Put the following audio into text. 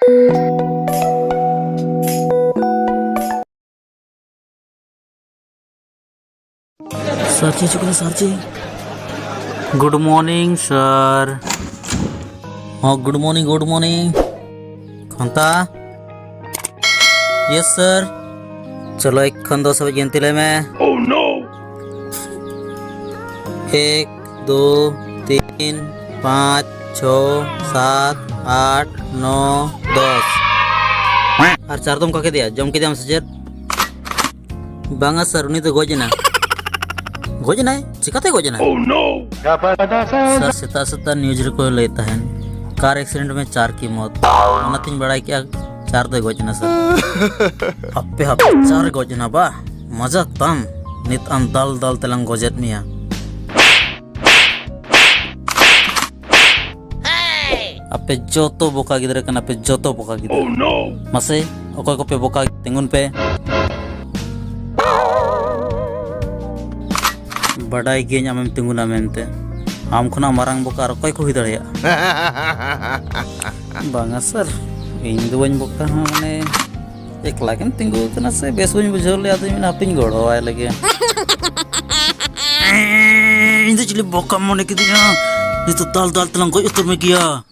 सरची चुकला सरची. Good morning sir. हाँ गुड मॉर्निंग. खंता. Yes sir. चलो एक खंदो सब गिनती ले मैं. Oh no. 1 2 3 5 6 7 8 9 10. और चार तुम काके दिया जम के दिया हमसे जर बांगा सर उन्हीं तो गोजना है चिकाते गोजना. Oh no. सर सेता न्यूज को लेता है कार एक्सीडेंट में 4 की मौत. तीन बड़ा क्या 4 तो गोजना सर. हप्पे 4 गोजना बा मजा तम नित अन दल तेलंग गोजत मिया. अप्पे जोतो बोका गिदरे कना पे जोतो बोका गिदरे. Oh no. मसे ओको को पे बोका तिंगुन पे बड़ाई गे आमेम तिंगुना मेनते आम खुना मारांग बोका और कोई को हुई दड़िया. बांगा सर इन दो बन बोका माने एक लागिन तिंगु कना से बेस बन बुझो ले आदमी ना पिन गोड़ो आए लगे. इन तो चली बोका मोने की दिया ये तो दाल तलंग को उत्तर में किया.